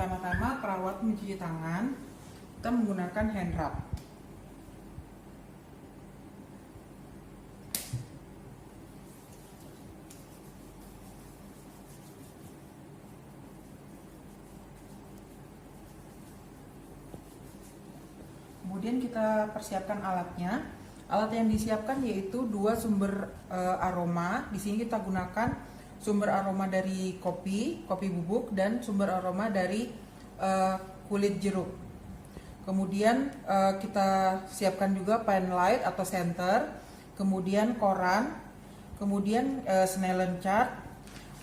Pertama-tama perawat mencuci tangan, kita menggunakan hand rub. Kemudian kita persiapkan alatnya. Alat yang disiapkan yaitu dua sumber aroma. Di sini kita gunakan sumber aroma dari kopi bubuk, dan sumber aroma dari kulit jeruk. Kemudian kita siapkan juga pen light atau center, kemudian koran, kemudian Snellen chart,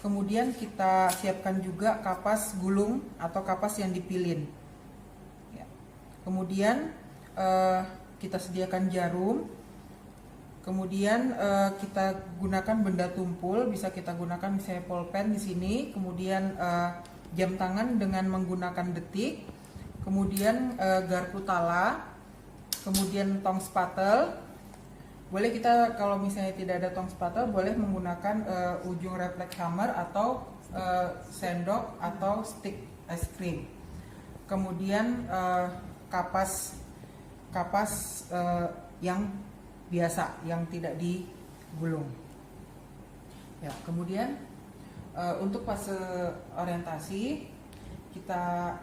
kemudian kita siapkan juga kapas gulung atau kapas yang dipilin. Kemudian kita sediakan jarum, kemudian kita gunakan benda tumpul, bisa kita gunakan misalnya pulpen di sini, kemudian jam tangan dengan menggunakan detik, kemudian garpu tala, kemudian tong spatel. Boleh kita kalau misalnya tidak ada tong spatel, boleh menggunakan ujung refleks hammer atau sendok atau stick es krim. Kemudian kapas yang biasa, yang tidak digulung. Ya, kemudian untuk fase orientasi kita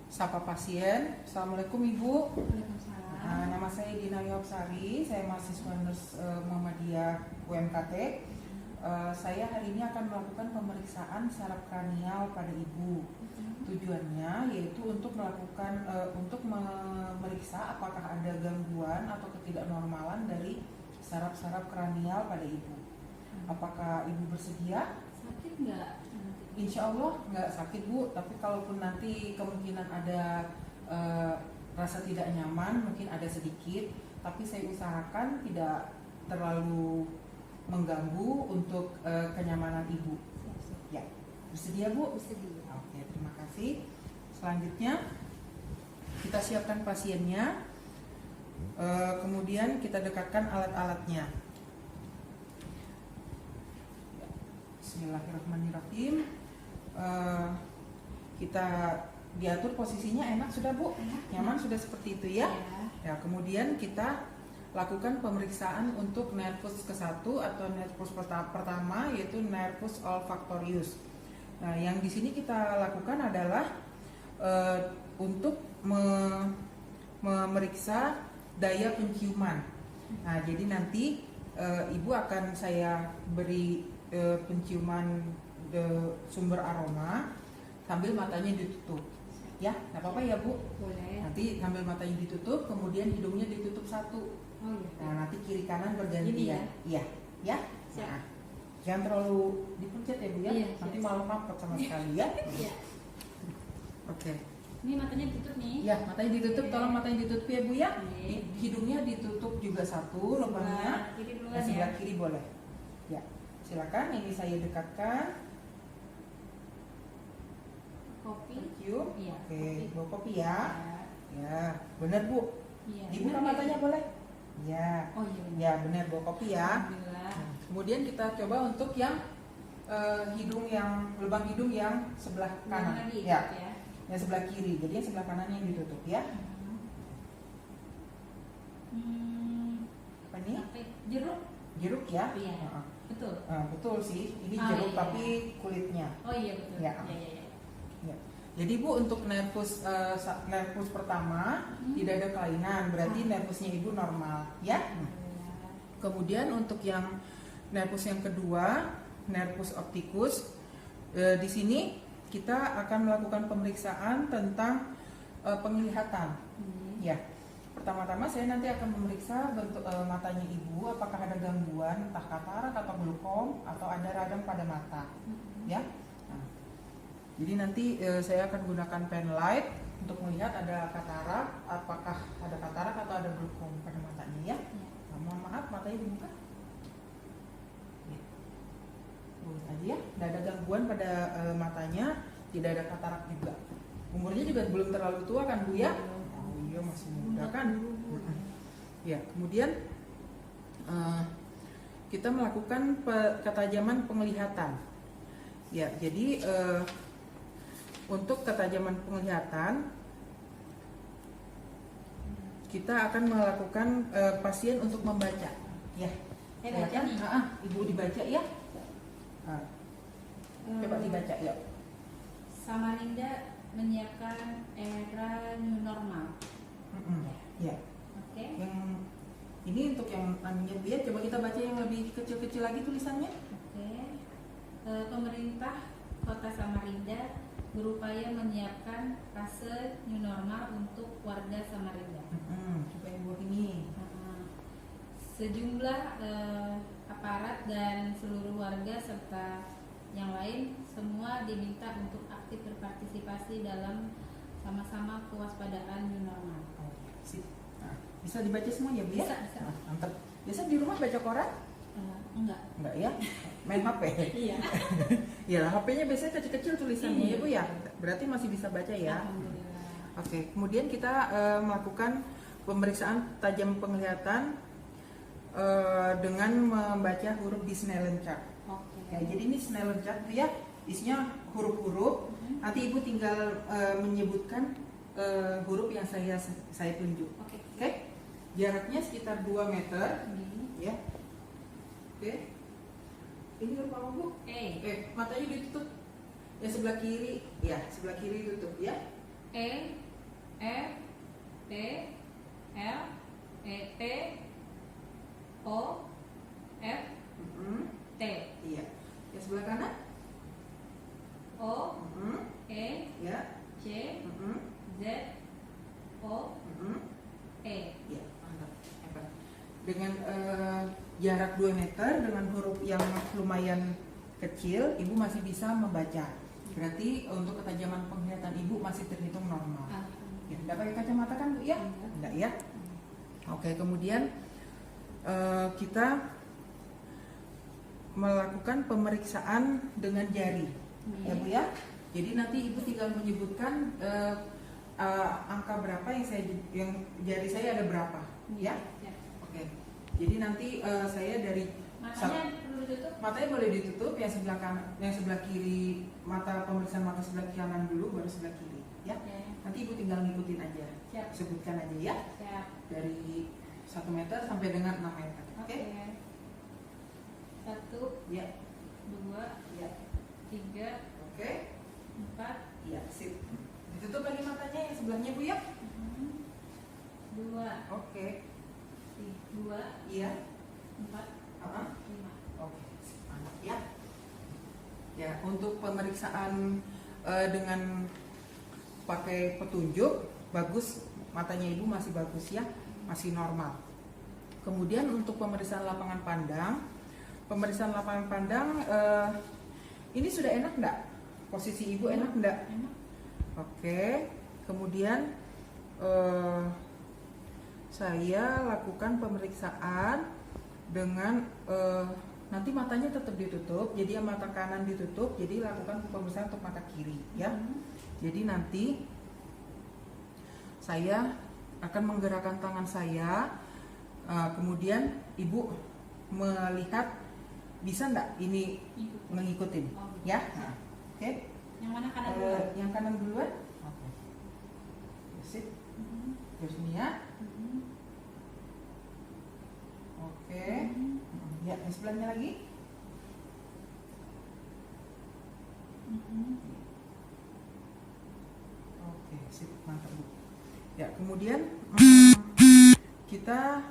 sapa pasien. Assalamualaikum Ibu. Nama saya Dina Yopsari, saya mahasiswa Nurs Muhammadiyah UMKT. Saya hari ini akan melakukan pemeriksaan saraf kranial pada Ibu. Tujuannya yaitu untuk melakukan untuk memeriksa apakah ada gangguan atau ketidaknormalan dari saraf-saraf kranial pada Ibu. Apakah Ibu bersedia? Sakit nggak? Insya Allah nggak sakit Bu, tapi kalaupun nanti kemungkinan ada rasa tidak nyaman, mungkin ada sedikit, tapi saya usahakan tidak terlalu mengganggu untuk kenyamanan Ibu. Ya, bersedia Bu? Bersedia. Oke, terima kasih. Selanjutnya kita siapkan pasiennya, kemudian kita dekatkan alat-alatnya. Bismillahirrahmanirrahim. Kita diatur posisinya enak sudah Bu, nyaman sudah seperti itu ya. Ya, kemudian kita lakukan pemeriksaan untuk nervus ke-1 atau nervus pertama, yaitu nervus olfactorius. Nah, yang di sini kita lakukan adalah untuk memeriksa daya penciuman. Nah, jadi nanti Ibu akan saya beri penciuman sumber aroma sambil matanya ditutup. Ya, nggak apa-apa ya Bu? Boleh. Nanti sambil matanya ditutup, kemudian hidungnya ditutup satu. Oh, iya. Nah, nanti kiri kanan bergantian. Ini ya? Iya, ya. Siap. Nah, jangan terlalu dipencet ya Bu ya. Iya, Nanti siap. malah mampet sama sekali ya. Iya. Oke. Ini matanya ditutup nih. Ya, matanya ditutup, tolong matanya ditutup ya Bu ya. Oke. Hidungnya ditutup juga satu lubangnya. Kiri duluan Nah, ya. sebelah kiri boleh. Ya, silakan. Ini saya dekatkan. Kopi. Cium. Iya. Oke, Kopi. bawa kopi ya. Ya. Ya, benar Bu. Iya. Dibuka Benar, matanya ya? boleh. Ya. Oh iya. Benar. Ya, benar bawa kopi ya. Alhamdulillah. Kemudian kita coba untuk yang hidung yang lubang hidung yang sebelah kanan. Yang tadi, Ya, ya. yang sebelah kiri. Jadi yang sebelah kanan yang ditutup ya. Apa nih? Sampai jeruk. Jeruk ya. Iya. Heeh. Betul. Betul sih. Ini Oh, jeruk iya. tapi kulitnya. Oh iya betul. Ya. Iya iya. Ya. Jadi Bu, untuk nervus pertama tidak ada kelainan, berarti nervusnya Ibu normal ya. Kemudian untuk yang nervus yang kedua, nervus opticus, di sini kita akan melakukan pemeriksaan tentang penglihatan. Ya, pertama-tama saya nanti akan memeriksa bentuk matanya Ibu, apakah ada gangguan, entah katarak atau glaukom atau ada radang pada mata. Ya. Nah, jadi nanti saya akan gunakan pen light untuk melihat ada katarak, apakah ada katarak atau ada glaukom pada matanya ya. Nah, mohon maaf, matanya dibuka. Boleh aja ya, tidak ada gangguan pada matanya, tidak ada katarak juga. Umurnya juga belum terlalu tua kan Bu ya? Oh iya, masih muda kan. Ya, kemudian kita melakukan ketajaman penglihatan. Ya, jadi untuk ketajaman penglihatan kita akan melakukan pasien untuk membaca. Ya. Saya baca Silakan. nih. Ibu dibaca ya. Coba dibaca ya. Samarinda menyiapkan era new normal. Ya. Oke. Yang ini untuk yang namanya ya. Coba kita baca yang lebih kecil-kecil lagi tulisannya. Oke. Pemerintah Kota Samarinda berupaya menyiapkan fase new normal untuk warga Samarinda. Coba yang buat ini. Sejumlah aparat dan seluruh warga serta yang lain semua diminta untuk aktif berpartisipasi dalam sama-sama kewaspadaan new normal. Sip. Nah, bisa dibaca semua ya, Bu ya? Bisa. Nah, mantap. Biasa di rumah baca koran? Enggak. Enggak ya? Main HP? Iya. Ya, HP-nya biasanya kecil-kecil tulisannya Iya. ya, Bu ya? Berarti masih bisa baca ya? Alhamdulillah. Oke, kemudian kita melakukan pemeriksaan tajam penglihatan dengan membaca huruf di Snellen chart. Oke. Ya, jadi ini Snellen chart ya, isinya huruf-huruf. Nanti Ibu tinggal menyebutkan huruf yang saya tunjuk. Oke. Oke? Jaraknya sekitar 2 meter, Ini ya. Oke. Ini huruf apa, Bu? Matanya ditutup. Yang sebelah kiri, ya, sebelah kiri tutup ya. E F T L E T O F T Iya. Yang sebelah kanan? O E Ya. C Z O E. Ya, mantap. Hebat. Dengan jarak 2 meter dengan huruf yang lumayan kecil, Ibu masih bisa membaca. Berarti untuk ketajaman penglihatan Ibu masih terhitung normal. Ya, tidak pakai kacamata kan, Bu ya? Enggak ya? Oke, kemudian kita melakukan pemeriksaan dengan jari, ya Bu ya. Jadi nanti Ibu tinggal menyebutkan angka berapa yang jari saya ada berapa, ya? Oke. Jadi nanti saya dari Matanya perlu ditutup. matanya boleh ditutup, yang sebelah kanan, yang sebelah kiri, mata pemeriksaan mata sebelah kanan dulu, baru sebelah kiri, ya. Nanti Ibu tinggal ngikutin aja, Siap. sebutkan aja ya, Siap. dari 1 meter sampai dengan 6 meter, oke? 1 Ya, 2 ya, 3 oke, 4 ya, sip. Ditutup lagi matanya yang sebelahnya Bu ya, 2 oke, 2 iya, 4 5. oke, mantap ya. Ya, untuk pemeriksaan dengan pakai petunjuk bagus, matanya Ibu masih bagus ya, masih normal. Kemudian untuk pemeriksaan lapangan pandang, ini sudah enak enggak? Posisi Ibu enak enggak? Enak. Oke, kemudian saya lakukan pemeriksaan dengan nanti matanya tetap ditutup, jadi yang mata kanan ditutup, jadi lakukan pemeriksaan untuk mata kiri ya. Jadi nanti saya akan menggerakkan tangan saya, kemudian Ibu melihat bisa enggak ini mengikutin ya. Nah, oke. Yang mana kanan dulu? Yang kanan duluan. Oke. Sip. Terus ini ya. Oke. Ya, yang sebelahnya lagi. Oke, sip, mantap Bu. Ya, kemudian kita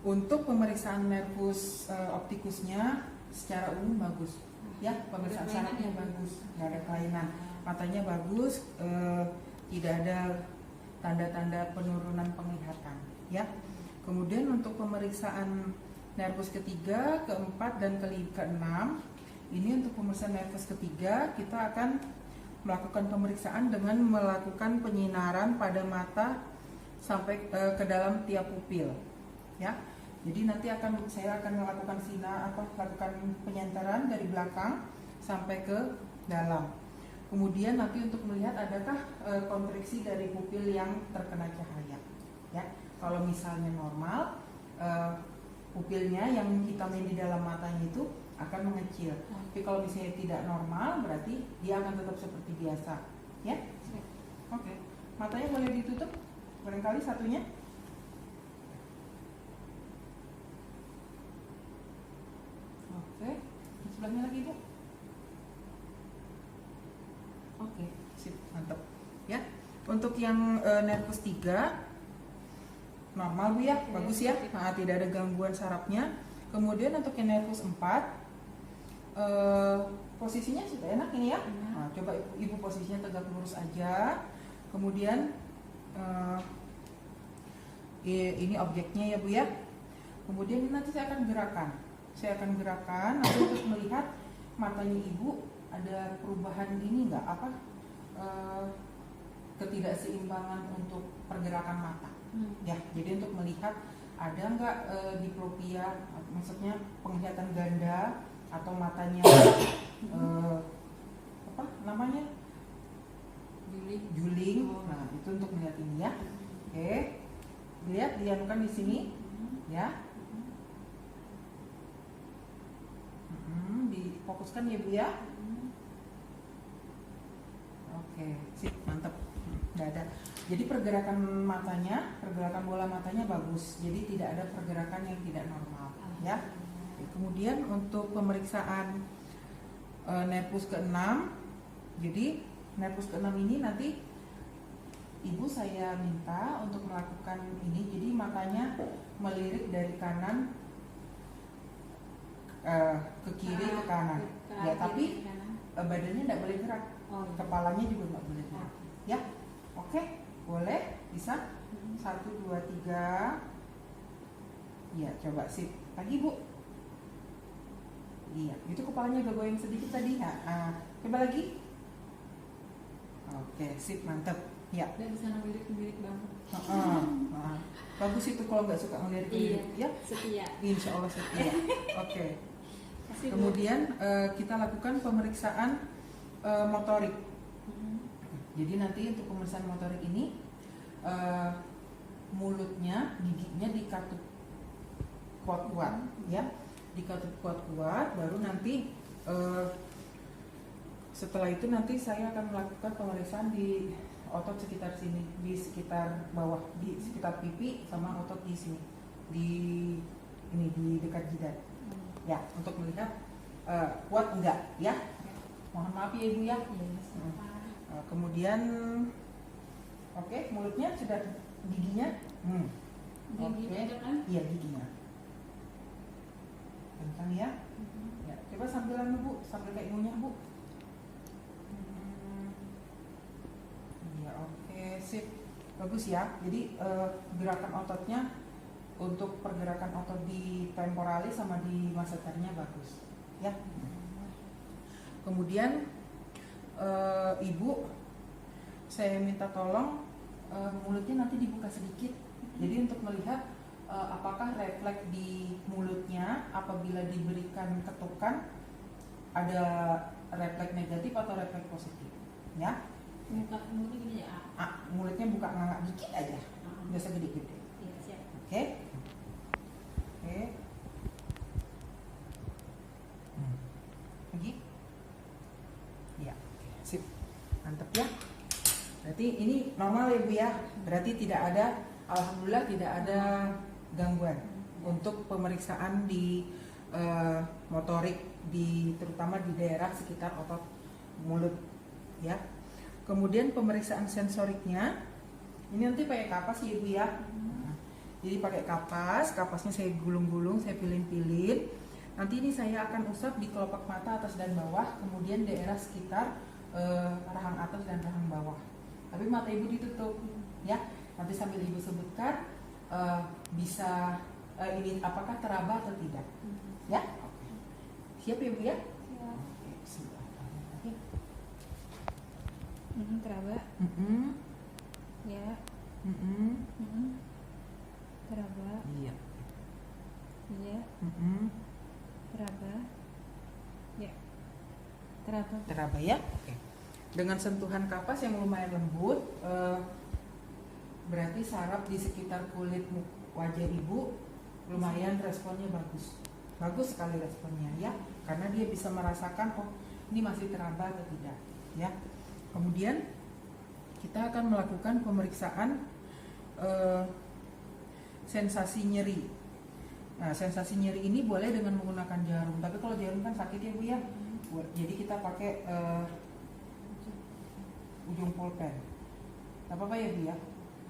untuk pemeriksaan nervus optikusnya secara umum bagus. Ya, pemeriksaan sarafnya bagus, nggak ada kelainan. Matanya bagus, tidak ada tanda-tanda penurunan penglihatan. Ya. Kemudian untuk pemeriksaan nervus ketiga, keempat, dan keenam, ini untuk pemeriksaan nervus ketiga kita akan melakukan pemeriksaan dengan melakukan penyinaran pada mata sampai ke dalam tiap pupil. Ya. Jadi nanti saya akan melakukan lakukan penyenteran dari belakang sampai ke dalam. Kemudian nanti untuk melihat adakah kontraksi dari pupil yang terkena cahaya. Ya, kalau misalnya normal, pupilnya yang hitam yang di dalam matanya itu akan mengecil. Tapi kalau misalnya tidak normal, berarti dia akan tetap seperti biasa, ya. Oke, matanya boleh ditutup, barangkali satunya. Oke, sebelahnya lagi Bu. Oke, sip, mantap. Ya, untuk yang nervus 3 normal Bu ya, bagus ya, tidak ada gangguan sarafnya. Kemudian untuk yang nervus 4 posisinya sudah enak ini ya. Nah, coba ibu posisinya tegak lurus aja. Kemudian ini objeknya ya Bu ya. Kemudian nanti saya akan gerakan nanti untuk melihat matanya ibu ada perubahan ini enggak, apa ketidakseimbangan untuk pergerakan mata. Ya, jadi untuk melihat ada enggak diplopia, maksudnya penglihatan ganda atau matanya apa namanya juling. Nah, itu untuk melihat ini ya. Oke, lihat dianukan di sini ya. Difokuskan ya Bu ya. Oke, sip, mantap. Nggak ada. Jadi pergerakan matanya, pergerakan bola matanya bagus. Jadi tidak ada pergerakan yang tidak normal ya. Kemudian untuk pemeriksaan nervus ke-6, jadi nervus ke-6 ini nanti ibu saya minta untuk melakukan ini. Jadi matanya melirik dari kanan ke kiri ke kanan. Ya, tapi badannya tidak boleh gerak. Kepalanya juga nggak boleh gerak. Ya, oke, boleh, bisa. 1, 2, 3. Ya, coba sip. Lagi Bu. Iya, itu kepalanya udah goyang sedikit tadi. Coba lagi. Oke, sip, mantap. Ya. Udah bisa ngelirik-ngelirik banget. Bagus itu kalau nggak suka ngelirik. Iya. Ya. Setia. Insya Allah setia. Oke. Kemudian kita lakukan pemeriksaan motorik. Jadi nanti untuk pemeriksaan motorik ini mulutnya, giginya dikatup kuat-kuat, ya, dikatup kuat-kuat. Baru nanti setelah itu nanti saya akan melakukan pemeriksaan di otot sekitar sini, di sekitar bawah, di sekitar pipi sama otot di sini, di ini di dekat jidat. Ya, untuk melihat kuat enggak, ya. Mohon maaf ya Ibu ya. Kemudian oke, mulutnya sudah, giginya Giginya ada kan? Iya, giginya kencang ya. Ya, coba sambilan Bu, sambil kayak ngunyah Bu. Iya, oke, sip, bagus ya. Jadi gerakan ototnya untuk pergerakan otot di temporalis sama di masseternya bagus ya. Kemudian ibu, saya minta tolong mulutnya nanti dibuka sedikit. Jadi untuk melihat apakah refleks di mulutnya apabila diberikan ketukan ada refleks negatif atau refleks positif, ya. Mulutnya gini ya. Mulutnya buka ngangak dikit aja, nggak usah gede-gede. Iya, siap. Oke. Oke. Lagi? Ya, sip. Mantap ya. Berarti ini normal ya Bu ya. Berarti tidak ada, alhamdulillah tidak ada gangguan untuk pemeriksaan di motorik, terutama di daerah sekitar otot mulut ya. Kemudian pemeriksaan sensoriknya ini nanti pakai kapas ya Ibu ya. Jadi pakai kapasnya saya gulung-gulung, saya pilin-pilin. Nanti ini saya akan usap di kelopak mata atas dan bawah, kemudian daerah sekitar rahang atas dan rahang bawah. Tapi mata Ibu ditutup, ya. Nanti sambil Ibu sebutkan bisa ini apakah teraba atau tidak, ya. Siap ya Bu ya? Siap. Oke. Teraba. Ya. Teraba. Iya. Iya. Teraba. Ya. Teraba ya. Oke. Dengan sentuhan kapas yang lumayan lembut, berarti saraf di sekitar kulit wajah Ibu lumayan responnya bagus. Bagus sekali responnya ya. karena dia bisa merasakan oh ini masih teraba atau tidak, ya. Kemudian kita akan melakukan pemeriksaan sensasi nyeri. Nah, sensasi nyeri ini boleh dengan menggunakan jarum, tapi kalau jarum kan sakit ya Bu ya. Jadi kita pakai ujung pulpen. Gak apa-apa ya Bu ya.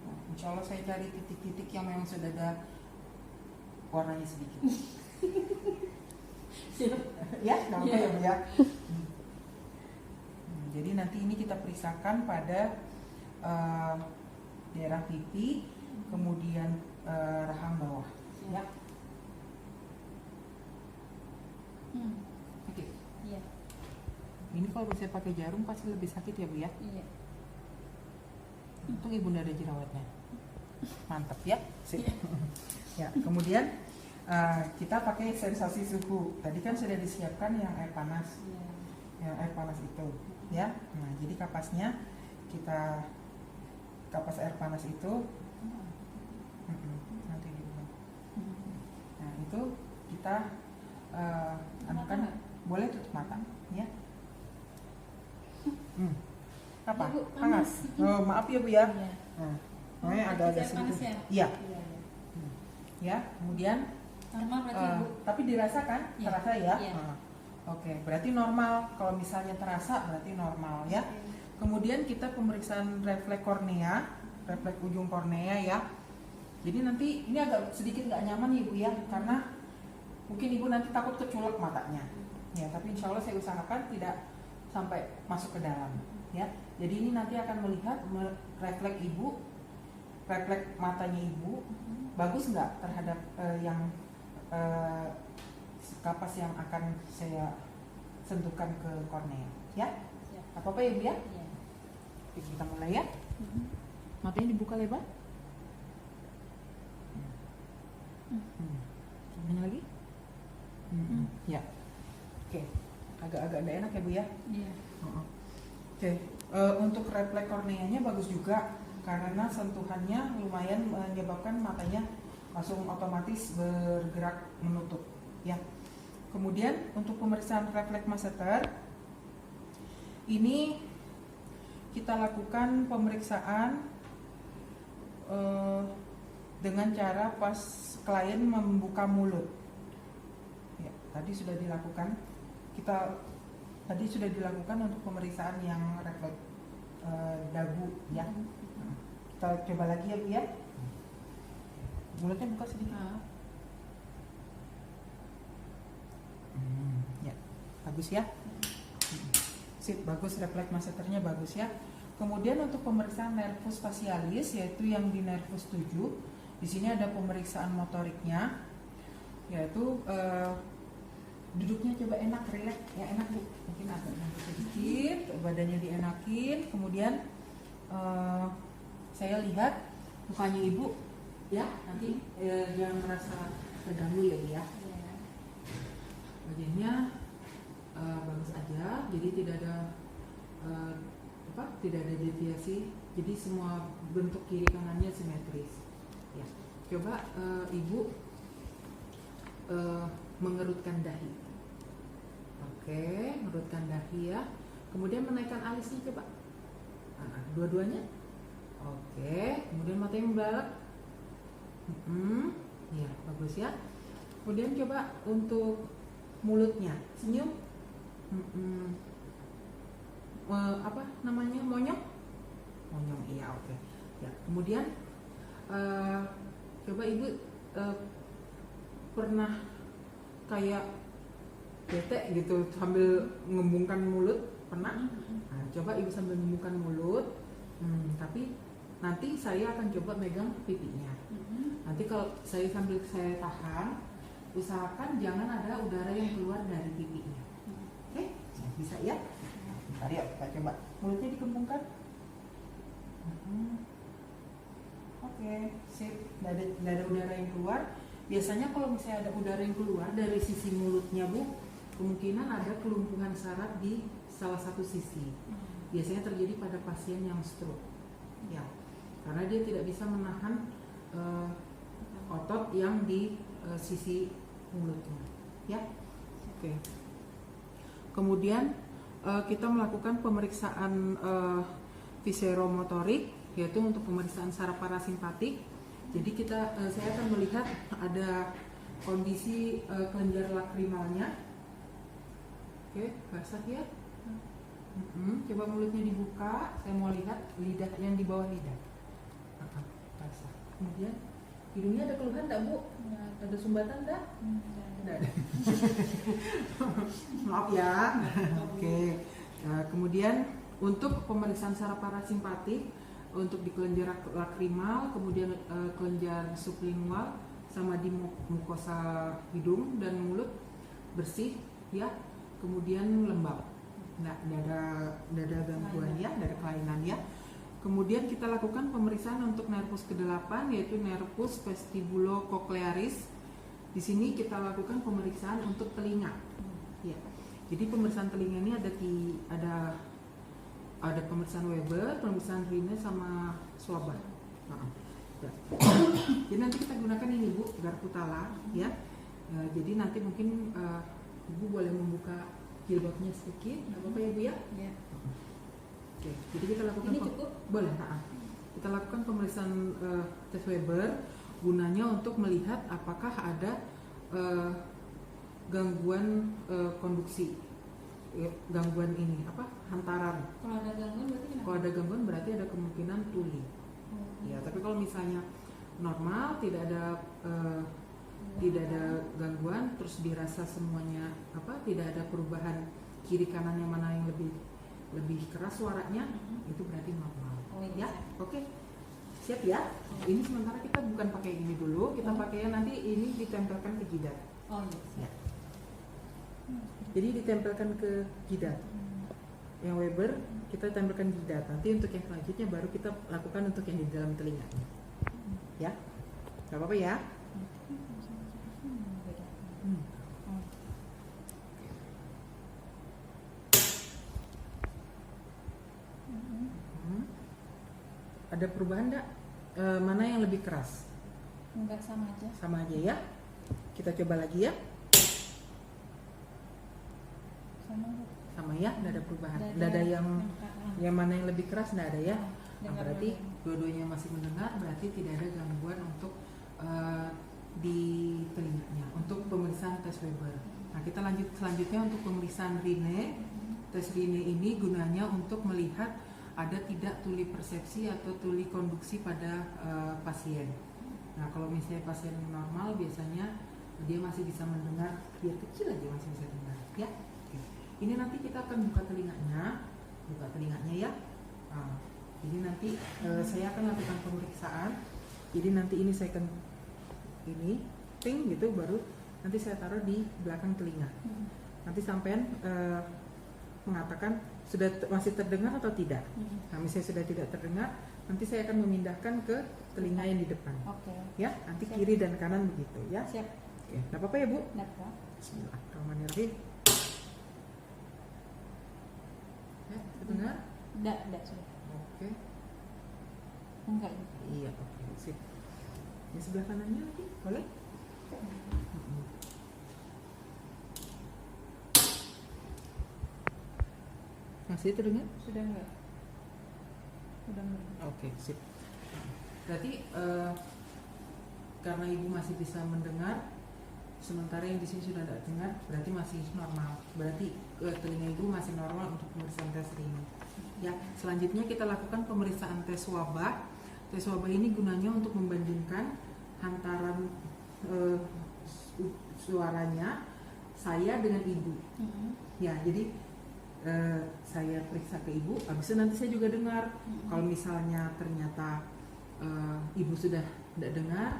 Nah, insya Allah saya cari titik-titik yang memang sudah ada warnanya sedikit. Ya, gak apa-apa ya Bu ya. Jadi nanti ini kita periksakan pada daerah pipi, kemudian rahang bawah, ya. Oke. Iya. Ini kalau saya pakai jarum pasti lebih sakit ya Bu ya. Iya. Untung Ibu nggak ada jerawatnya. Mantap ya. Sip. Ya, kemudian kita pakai sensasi suhu. Tadi kan sudah disiapkan yang air panas. Iya. Yang air panas itu, ya. Nah, jadi kapasnya kita kapas air panas itu nanti dulu. Nah, itu kita anukan, boleh tutup mata, ya. Apa? Ya, Bu, Hangat. panas. Oh, maaf ya Bu ya. Iya. Nah, agak-agak Air panas sedikit. ya? Iya. Iya. Ya, kemudian Normal berarti Bu. tapi dirasakan, Iya. terasa ya. Iya. Oke, berarti normal. Kalau misalnya terasa berarti normal ya. Kemudian kita pemeriksaan refleks kornea, refleks ujung kornea ya. Jadi nanti ini agak sedikit nggak nyaman Ibu ya, karena mungkin Ibu nanti takut keculek matanya. Ya, tapi insya Allah saya usahakan tidak sampai masuk ke dalam. Ya, jadi ini nanti akan melihat refleks Ibu, refleks matanya Ibu, bagus nggak terhadap yang kapas yang akan saya sentuhkan ke kornea. Ya, Siap. apa-apa ya Bu ya? Iya. Oke, kita mulai ya. Matanya dibuka lebar. Ini lagi. Ya. Oke. Agak-agak tidak enak ya Bu ya. Iya. Oke. Untuk refleks korneanya bagus juga karena sentuhannya lumayan menyebabkan matanya langsung otomatis bergerak menutup. Ya. Kemudian untuk pemeriksaan refleks masseter ini kita lakukan pemeriksaan dengan cara pas klien membuka mulut. Ya, tadi sudah dilakukan. Tadi sudah dilakukan untuk pemeriksaan yang refleks dagu ya. Kita coba lagi ya Bu ya. Mulutnya buka sedikit. Ya, bagus ya. Sip, bagus, refleks masseternya bagus ya. Kemudian untuk pemeriksaan nervus facialis yaitu yang di nervus 7. Di sini ada pemeriksaan motoriknya, yaitu duduknya coba enak, rileks, ya enak Bu. Mungkin agak nanti sedikit, badannya dienakin. Kemudian saya lihat mukanya Ibu, ya nanti jangan merasa terganggu ya Bu ya. Wajahnya bagus aja, jadi tidak ada tidak ada deviasi, jadi semua bentuk kiri kanannya simetris. Ya, coba Ibu mengerutkan dahi. Oke, mengerutkan dahi ya. Kemudian menaikkan alisnya coba. Dua-duanya. Oke, kemudian matanya membelalak. Ya, bagus ya. Kemudian coba untuk mulutnya, senyum. Apa namanya, monyong, iya, oke. Ya, kemudian coba Ibu pernah kayak bete gitu sambil ngembungkan mulut, pernah? Nah, coba Ibu sambil ngembungkan mulut, tapi nanti saya akan coba megang pipinya. Nanti kalau saya sambil saya tahan, usahakan jangan ada udara yang keluar dari pipinya. Oke? Bisa ya? Bentar yuk, kita coba. Mulutnya dikembungkan. Oke, sip. Nggak ada udara yang keluar. Biasanya kalau misalnya ada udara yang keluar dari sisi mulutnya Bu, kemungkinan ada kelumpuhan saraf di salah satu sisi. Biasanya terjadi pada pasien yang stroke. Ya, karena dia tidak bisa menahan otot yang di sisi mulutnya. Ya, oke. Kemudian kita melakukan pemeriksaan viseromotorik, yaitu untuk pemeriksaan saraf parasimpatik. Jadi saya akan melihat ada kondisi kelenjar lakrimalnya. Oke, basah ya. Coba mulutnya dibuka, saya mau lihat lidah yang di bawah lidah. Basah. Kemudian hidungnya ada keluhan enggak, Bu? Ada sumbatan enggak? Enggak ada. Maaf ya. Oke. Kemudian untuk pemeriksaan saraf parasimpatik untuk di kelenjar lakrimal, kemudian kelenjar sublingual sama di mukosa hidung dan mulut bersih ya. Kemudian lembab. Nggak ada gangguan ya, nggak ada kelainan ya. Kemudian kita lakukan pemeriksaan untuk nervus ke-8 yaitu nervus vestibulocochlearis. Di sini kita lakukan pemeriksaan untuk telinga. Ya. Jadi pemeriksaan telinga ini ada pemeriksaan Weber, pemeriksaan Rine sama Schwaber. Ya. Jadi nanti kita gunakan ini Bu, Garputala ya. Jadi nanti mungkin Ibu boleh membuka jilbabnya sedikit, nggak apa-apa ya Bu ya? Ya. Oke, jadi kita lakukan Ini cukup? Boleh, kita lakukan pemeriksaan tes Weber gunanya untuk melihat apakah ada gangguan konduksi, gangguan ini hantaran. Kalau ada gangguan berarti kenapa? Kalau ada gangguan berarti ada kemungkinan tuli. Ya, tapi kalau misalnya normal, tidak ada gangguan, terus dirasa semuanya tidak ada perubahan kiri kanan yang mana yang lebih keras suaranya, itu berarti normal. Ya, oke. Siap ya. Ini sementara kita bukan pakai ini dulu, kita pakai nanti ini ditempelkan ke jidat. Oh iya. Ya. Jadi ditempelkan ke jidat. Yang Weber kita tempelkan jidat. Nanti untuk yang selanjutnya baru kita lakukan untuk yang di dalam telinga. Ya, nggak apa-apa ya. Ada perubahan enggak? Mana yang lebih keras? Enggak, sama aja. Sama aja ya. Kita coba lagi ya. Sama ya, enggak ada perubahan. Enggak ada yang mana yang lebih keras, enggak ada ya. Nah, berarti dua-duanya masih mendengar, berarti tidak ada gangguan untuk di telinganya. Untuk pemeriksaan tes Weber. Nah, kita lanjut selanjutnya untuk pemeriksaan Rine. Tes Rine ini gunanya untuk melihat ada tidak tuli persepsi atau tuli konduksi pada pasien. Nah, kalau misalnya pasien normal biasanya dia masih bisa mendengar, biar kecil aja masih bisa dengar ya. Oke. Ini nanti kita akan buka telinganya ya. Nah, jadi nanti saya akan lakukan pemeriksaan. Jadi nanti ini saya akan ping gitu, baru nanti saya taruh di belakang telinga. Nanti sampean mengatakan masih terdengar atau tidak. Nah, misalnya sudah tidak terdengar, nanti saya akan memindahkan ke telinga yang di depan. Oke. Ya, nanti Siap. kiri dan kanan begitu ya. Siap. Oke, nggak apa-apa ya Bu? Nggak apa. Bismillahirrahmanirrahim. Ya, terdengar? Enggak sudah. Oke. Enggak. Iya, oke, sip. Yang sebelah kanannya lagi, boleh? Masih terdengar? Sudah enggak? Udah enggak. Oke, sip. Berarti karena Ibu masih bisa mendengar, sementara yang di sini sudah tidak dengar, berarti masih normal. Berarti telinga Ibu masih normal untuk pemeriksaan tes ini. Ya, selanjutnya kita lakukan pemeriksaan tes wabah. Tes wabah ini gunanya untuk membandingkan hantaran suaranya saya dengan Ibu. Ya, jadi saya periksa ke Ibu, habis itu nanti saya juga dengar. Kalau misalnya ternyata Ibu sudah tidak dengar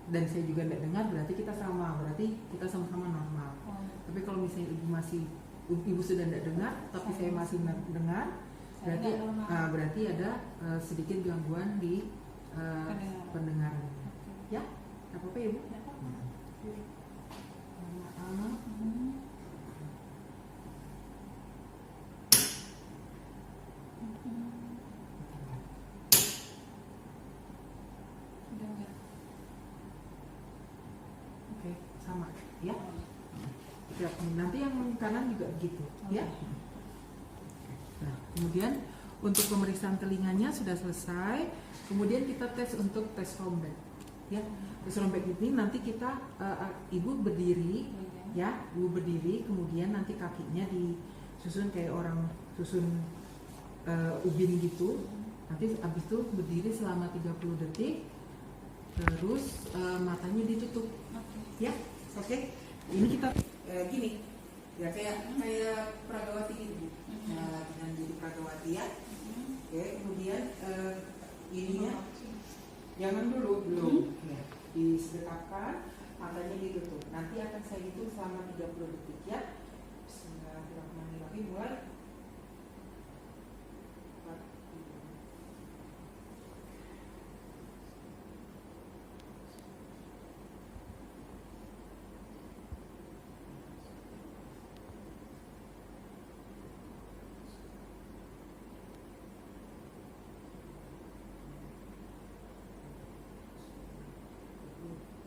dan saya juga tidak dengar, berarti kita sama, berarti kita sama-sama normal. Tapi kalau misalnya Ibu sudah tidak dengar, tapi saya masih dengar, berarti ada sedikit gangguan di pendengaran. Ya, apa-apa ya Bu? Oke, sama ya. Ya, nanti yang kanan juga begitu, ya. Oke. Nah, kemudian untuk pemeriksaan telinganya sudah selesai. Kemudian kita tes untuk tes rombek, ya. Tes rombek ini nanti kita ibu berdiri, ya, ibu berdiri, kemudian nanti kakinya disusun kayak orang susun ubin gitu. Nanti habis itu berdiri selama 30 detik, terus matanya ditutup, ya. Oke. Ini kita gini, ya kayak Pragawati gitu. Nah, dengan jadi Pragawati, ya. Oke, kemudian ininya jangan dulu belum, ya. Disedekapkan, matanya ditutup. Nanti akan saya hitung selama 30 detik, ya. Bismillahirrahmanirrahim. Mulai.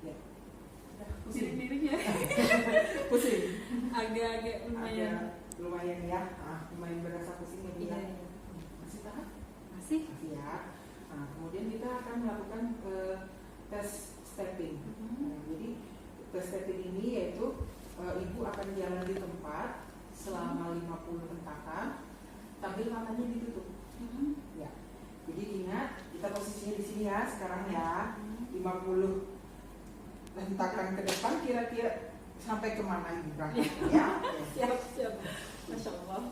Ya. Pusing dirinya. Pusing. Agak-agak lumayan. Agak lumayan, ya. Lumayan berasa pusing ya, Bu, ya. Iya. Masih tahan? Masih. Masih, ya. Nah, kemudian kita akan melakukan tes stepping. Nah, jadi tes stepping ini yaitu ibu akan jalan di tempat selama 50 hentakan sambil matanya ditutup. Ya. Jadi ingat, kita posisinya di sini ya sekarang ya. 50 hentakan ke depan kira-kira sampai kemana ibu berangkat, ya? Siap, siap. Masya Allah.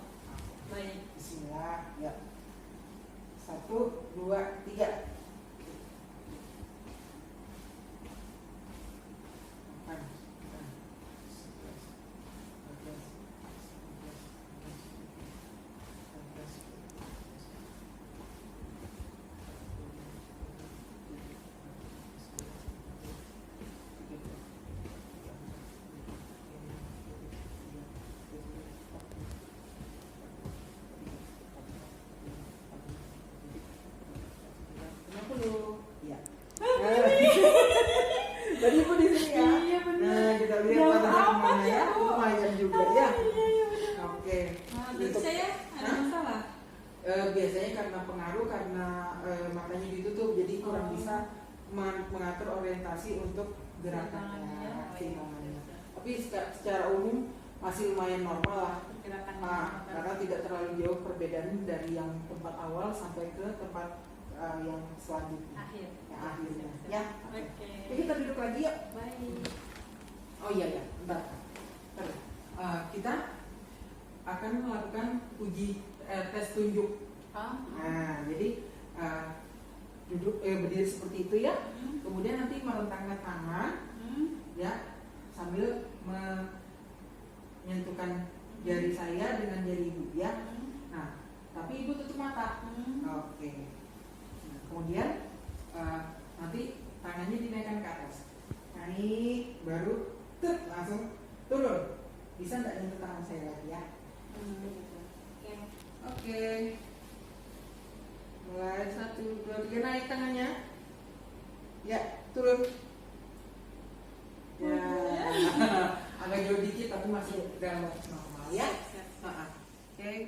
Baik. Bismillah, ya. 1, 2, 3. Ya. Tadi ibu di sini ya. Iya, benar. Nah, kita lihat Jauh pada amat mana ya, ya. Bu. Lumayan juga ya. Iya, benar. Oke. Berarti Untuk- saya ada Hah? masalah. Biasanya karena pengaruh karena matanya ditutup jadi kurang bisa mengatur orientasi untuk gerakannya, aksi tangannya. Tapi secara umum masih lumayan normal lah. Pergerakan Karena tidak terlalu jauh perbedaan dari yang tempat awal sampai ke tempat yang selanjutnya. akhir. Yang akhirnya. Siap, siap. Ya. Oke. Oke, kita duduk lagi yuk. Baik. Oh iya ya, bentar. Kita akan melakukan uji tes tunjuk. Nah, jadi duduk berdiri seperti itu ya. Kemudian nanti merentangkan tangan ya sambil menyentuhkan jari saya dengan jari ibu ya. Nah, tapi ibu tutup mata. Oke. Nah, kemudian nanti tangannya dinaikkan ke atas. Naik, baru langsung turun. Bisa nggak nyentuh tangan saya lagi ya? Oke. Mulai 1, 2, 3 naik tangannya. Ya, turun. Ya, agak jauh dikit tapi masih dalam normal ya. Oke.